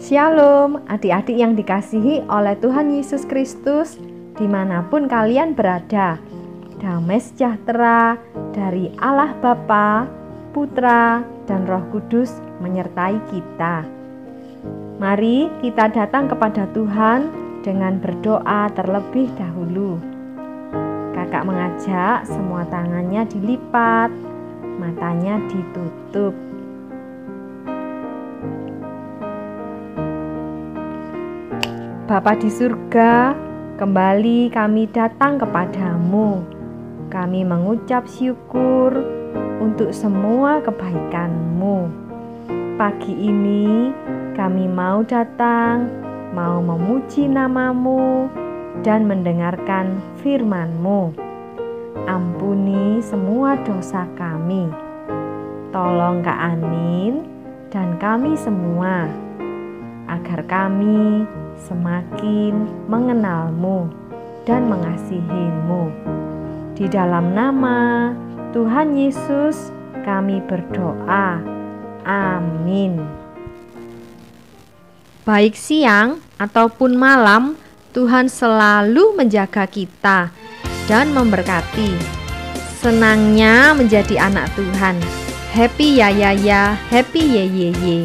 Shalom, adik-adik yang dikasihi oleh Tuhan Yesus Kristus, dimanapun kalian berada. Damai sejahtera dari Allah Bapa, Putra, dan Roh Kudus menyertai kita. Mari kita datang kepada Tuhan dengan berdoa terlebih dahulu. Kakak mengajak semua tangannya dilipat, matanya ditutup. Bapa di surga, kembali kami datang kepadamu. Kami mengucap syukur untuk semua kebaikan-Mu. Pagi ini kami mau datang, mau memuji nama-Mu dan mendengarkan firman-Mu. Ampuni semua dosa kami. Tolong Kak Anin dan kami semua, agar kami semakin mengenal-Mu dan mengasihi-Mu. Di dalam nama Tuhan Yesus kami berdoa. Amin. Baik siang ataupun malam, Tuhan selalu menjaga kita dan memberkati. Senangnya menjadi anak Tuhan. Happy ya ya ya, happy ye ye ye.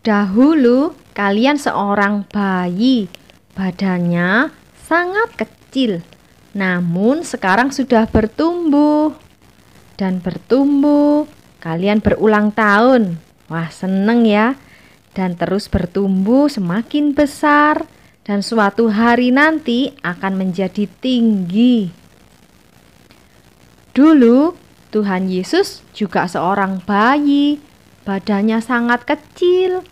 Dahulu kalian seorang bayi, badannya sangat kecil, namun sekarang sudah bertumbuh dan bertumbuh. Kalian berulang tahun, wah seneng ya, dan terus bertumbuh semakin besar dan suatu hari nanti akan menjadi tinggi. Dulu Tuhan Yesus juga seorang bayi, badannya sangat kecil.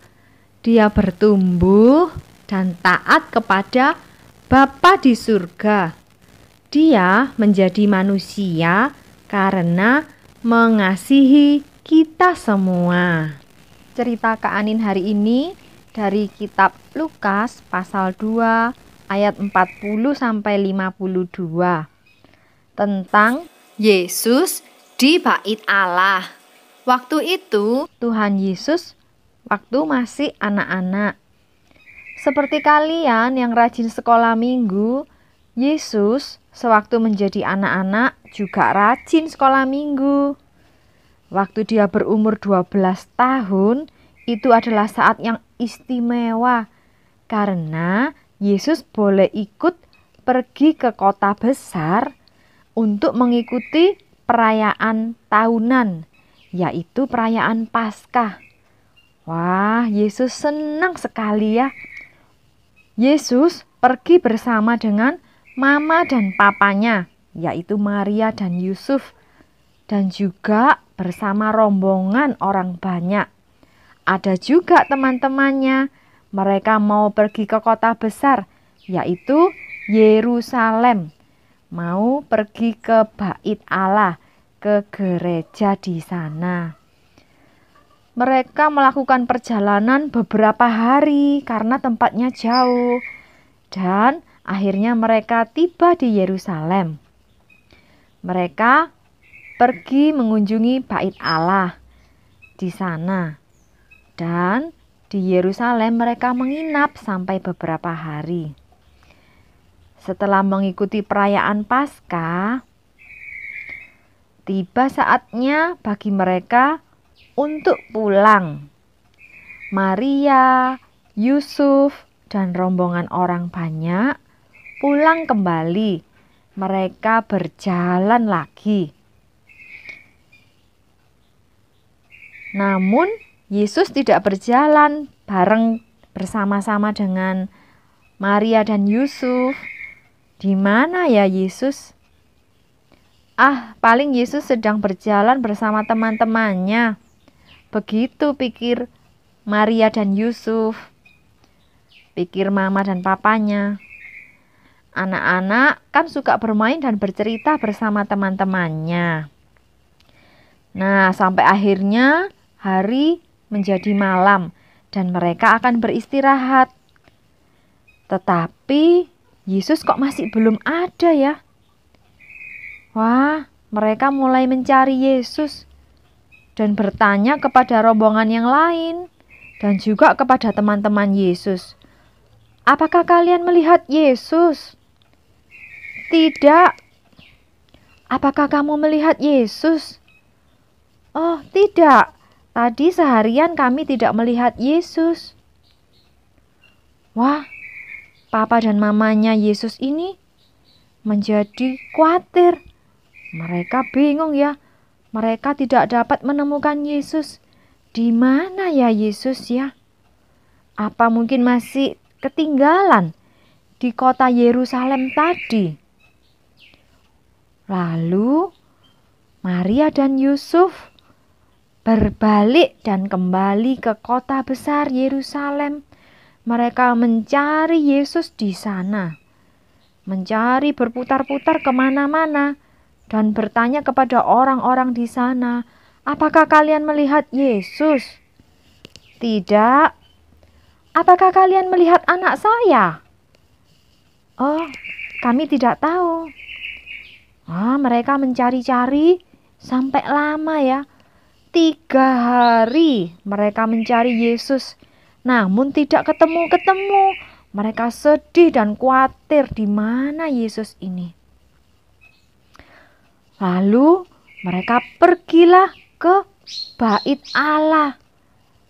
Dia bertumbuh dan taat kepada Bapa di surga. Dia menjadi manusia karena mengasihi kita semua. Cerita Kak Anin hari ini dari kitab Lukas pasal 2 ayat 40 sampai 52 tentang Yesus di Bait Allah. Waktu itu Tuhan Yesus waktu masih anak-anak. Seperti kalian yang rajin sekolah minggu, Yesus sewaktu menjadi anak-anak juga rajin sekolah minggu. Waktu dia berumur 12 tahun, itu adalah saat yang istimewa karena Yesus boleh ikut pergi ke kota besar untuk mengikuti perayaan tahunan, yaitu perayaan Paskah. Wah, Yesus senang sekali ya. Yesus pergi bersama dengan mama dan papanya, yaitu Maria dan Yusuf, dan juga bersama rombongan orang banyak. Ada juga teman-temannya, mereka mau pergi ke kota besar, yaitu Yerusalem. Mau pergi ke Bait Allah, ke gereja di sana. Mereka melakukan perjalanan beberapa hari karena tempatnya jauh. Dan akhirnya mereka tiba di Yerusalem. Mereka pergi mengunjungi Bait Allah di sana. Dan di Yerusalem mereka menginap sampai beberapa hari. Setelah mengikuti perayaan Paskah, tiba saatnya bagi mereka untuk pulang. Maria, Yusuf, dan rombongan orang banyak pulang kembali. Mereka berjalan lagi. Namun Yesus tidak berjalan bareng bersama-sama dengan Maria dan Yusuf. Di mana ya Yesus? Paling Yesus sedang berjalan bersama teman-temannya. Begitu pikir Maria dan Yusuf. Pikir mama dan papanya. Anak-anak kan suka bermain dan bercerita bersama teman-temannya. Nah, sampai akhirnya hari menjadi malam dan mereka akan beristirahat. Tetapi Yesus kok masih belum ada ya? Wah, mereka mulai mencari Yesus dan bertanya kepada rombongan yang lain dan juga kepada teman-teman Yesus. Apakah kalian melihat Yesus? Tidak. Apakah kamu melihat Yesus? Oh, tidak. Tadi seharian kami tidak melihat Yesus. Wah, papa dan mamanya Yesus ini menjadi khawatir. Mereka bingung ya. Mereka tidak dapat menemukan Yesus. Di mana ya Yesus ya? Apa mungkin masih ketinggalan di kota Yerusalem tadi? Lalu Maria dan Yusuf berbalik dan kembali ke kota besar Yerusalem. Mereka mencari Yesus di sana. Mencari berputar-putar kemana-mana. Dan bertanya kepada orang-orang di sana. Apakah kalian melihat Yesus? Tidak. Apakah kalian melihat anak saya? Oh, kami tidak tahu. Mereka mencari-cari sampai lama ya. 3 hari mereka mencari Yesus, namun tidak ketemu-ketemu. Mereka sedih dan khawatir di mana Yesus ini. Lalu mereka pergilah ke Bait Allah.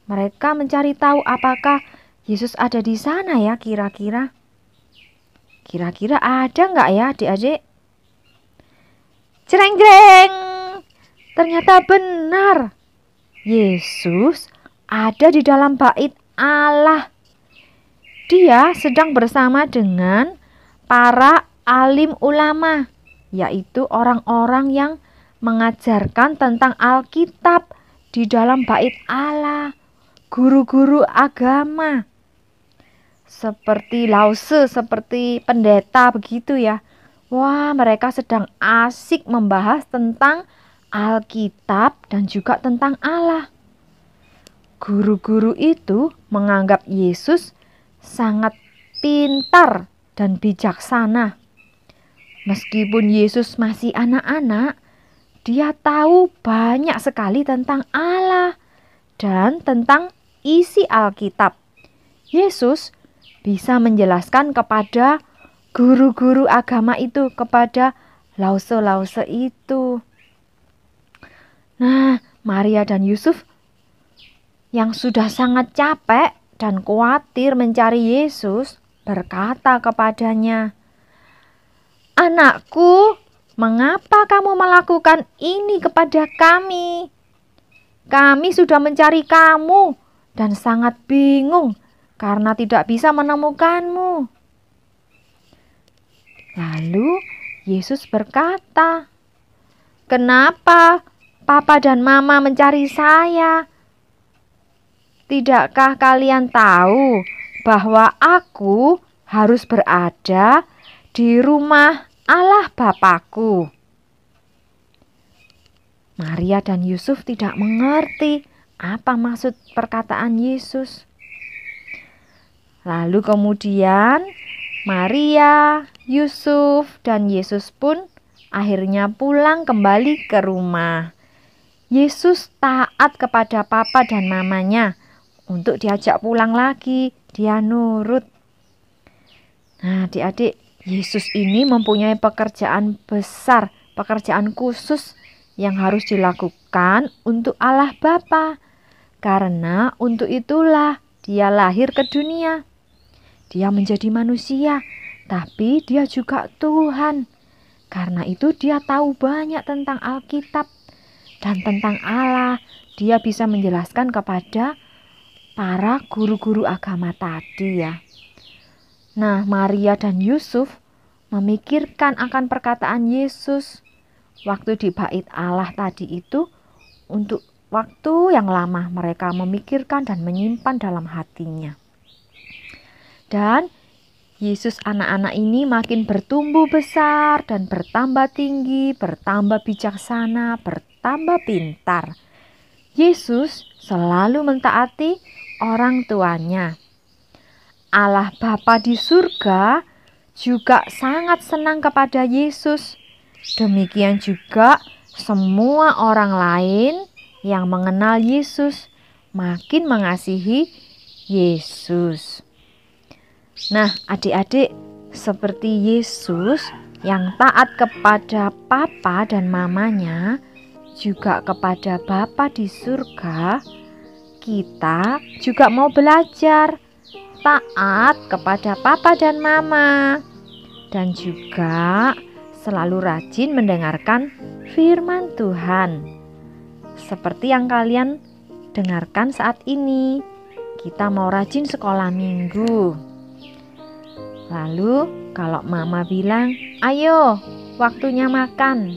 Mereka mencari tahu apakah Yesus ada di sana ya kira-kira. Kira-kira ada nggak ya adik-adik? Jreng-jreng! Ternyata benar. Yesus ada di dalam Bait Allah. Dia sedang bersama dengan para alim ulama, yaitu orang-orang yang mengajarkan tentang Alkitab di dalam Bait Allah. Guru-guru agama. Seperti lause, seperti pendeta begitu ya. Wah, mereka sedang asik membahas tentang Alkitab dan juga tentang Allah. Guru-guru itu menganggap Yesus sangat pintar dan bijaksana. Meskipun Yesus masih anak-anak, dia tahu banyak sekali tentang Allah dan tentang isi Alkitab. Yesus bisa menjelaskan kepada guru-guru agama itu, kepada lause-lause itu. Nah, Maria dan Yusuf yang sudah sangat capek dan khawatir mencari Yesus berkata kepadanya, "Anakku, mengapa kamu melakukan ini kepada kami? Kami sudah mencari kamu dan sangat bingung karena tidak bisa menemukanmu." Lalu Yesus berkata, "Kenapa Papa dan Mama mencari saya? Tidakkah kalian tahu bahwa aku harus berada di rumah Allah Bapakku?" Maria dan Yusuf tidak mengerti apa maksud perkataan Yesus. Lalu kemudian Maria, Yusuf, dan Yesus pun akhirnya pulang kembali ke rumah. Yesus taat kepada papa dan mamanya untuk diajak pulang lagi. Dia nurut. Nah, adik-adik, Yesus ini mempunyai pekerjaan besar, pekerjaan khusus yang harus dilakukan untuk Allah Bapa. Karena untuk itulah dia lahir ke dunia. Dia menjadi manusia, tapi dia juga Tuhan. Karena itu dia tahu banyak tentang Alkitab dan tentang Allah. Dia bisa menjelaskan kepada para guru-guru agama tadi ya. Nah, Maria dan Yusuf memikirkan akan perkataan Yesus waktu di bait Allah tadi itu. Untuk waktu yang lama mereka memikirkan dan menyimpan dalam hatinya. Dan Yesus anak-anak ini makin bertumbuh besar dan bertambah tinggi, bertambah bijaksana, bertambah pintar. Yesus selalu mentaati orang tuanya. Allah Bapa di surga juga sangat senang kepada Yesus. Demikian juga semua orang lain yang mengenal Yesus makin mengasihi Yesus. Nah, adik-adik, seperti Yesus yang taat kepada papa dan mamanya, juga kepada Bapa di surga, kita juga mau belajar taat kepada papa dan mama, dan juga selalu rajin mendengarkan firman Tuhan. Seperti yang kalian dengarkan saat ini, kita mau rajin sekolah minggu. Lalu kalau mama bilang, "Ayo, waktunya makan.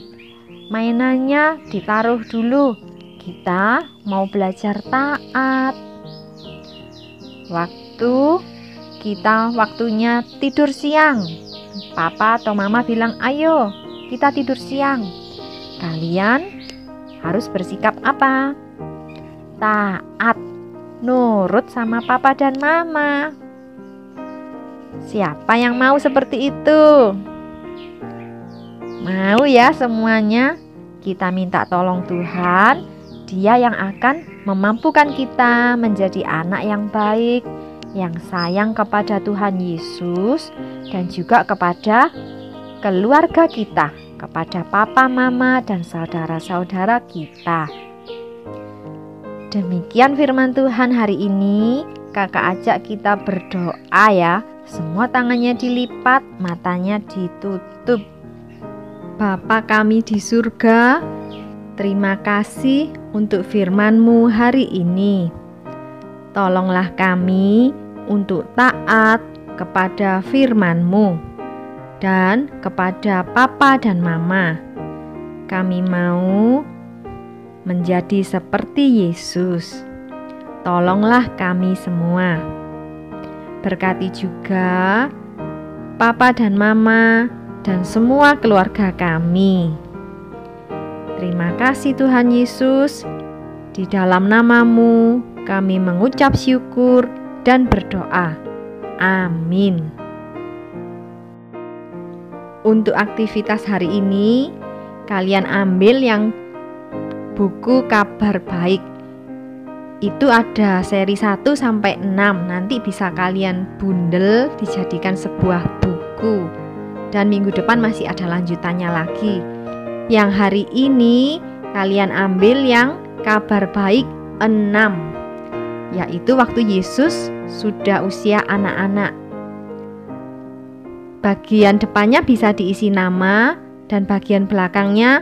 Mainannya ditaruh dulu. Kita mau belajar taat." Waktunya tidur siang. Papa atau mama bilang, "Ayo, kita tidur siang." Kalian harus bersikap apa? Taat, nurut sama papa dan mama. Siapa yang mau seperti itu? Mau ya semuanya? Kita minta tolong Tuhan, Dia yang akan memampukan kita menjadi anak yang baik, yang sayang kepada Tuhan Yesus, dan juga kepada keluarga kita, kepada papa, mama, dan saudara-saudara kita. Demikian firman Tuhan hari ini. Kakak ajak kita berdoa ya. Semua tangannya dilipat, matanya ditutup. Bapa kami di surga, terima kasih untuk firman-Mu hari ini. Tolonglah kami untuk taat kepada firman-Mu dan kepada papa dan mama. Kami mau menjadi seperti Yesus. Tolonglah kami semua. Berkati juga papa dan mama dan semua keluarga kami. Terima kasih Tuhan Yesus. Di dalam nama-Mu kami mengucap syukur dan berdoa. Amin. Untuk aktivitas hari ini, kalian ambil yang buku kabar baik. Itu ada seri 1 sampai 6. Nanti bisa kalian bundel dijadikan sebuah buku. Dan minggu depan masih ada lanjutannya lagi. Yang hari ini kalian ambil yang kabar baik 6, yaitu waktu Yesus sudah usia anak-anak. Bagian depannya bisa diisi nama, dan bagian belakangnya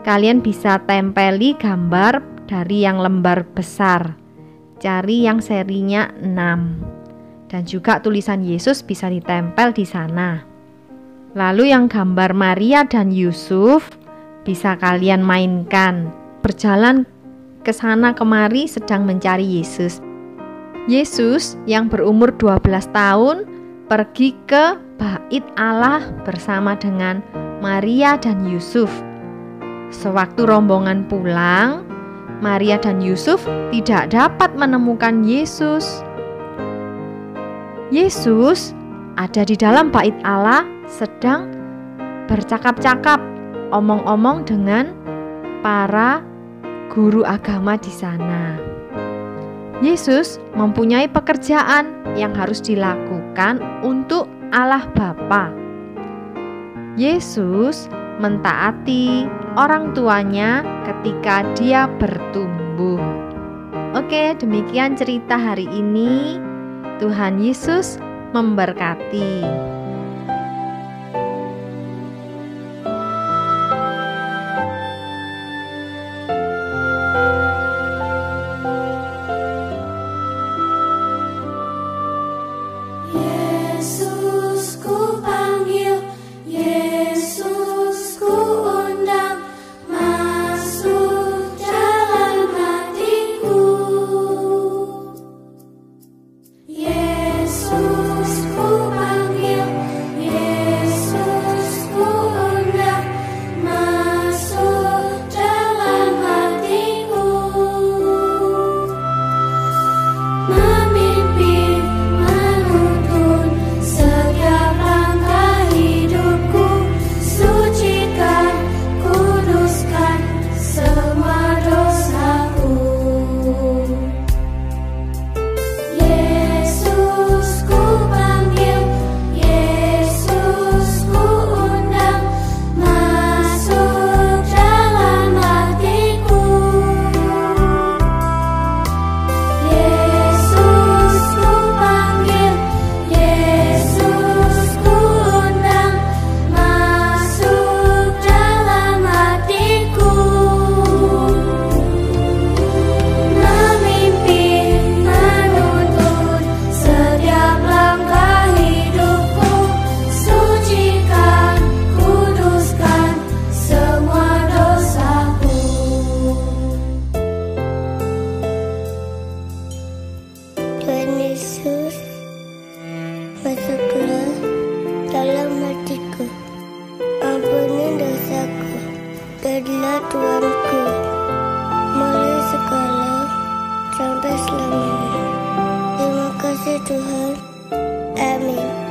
kalian bisa tempeli gambar dari yang lembar besar. Cari yang serinya 6. Dan juga tulisan Yesus bisa ditempel di sana. Lalu yang gambar Maria dan Yusuf bisa kalian mainkan, berjalan ke sana kemari sedang mencari Yesus. Yesus yang berumur 12 tahun pergi ke Bait Allah bersama dengan Maria dan Yusuf. Sewaktu rombongan pulang, Maria dan Yusuf tidak dapat menemukan Yesus. Yesus ada di dalam Bait Allah sedang bercakap-cakap, omong-omong dengan para guru agama di sana. Yesus mempunyai pekerjaan yang harus dilakukan untuk Allah Bapa. Yesus mentaati orang tuanya ketika dia bertumbuh. Oke, demikian cerita hari ini. Tuhan Yesus memberkati. Jadilah Tuanku, mulai sekarang sampai selamanya. Terima kasih Tuhan. Amin.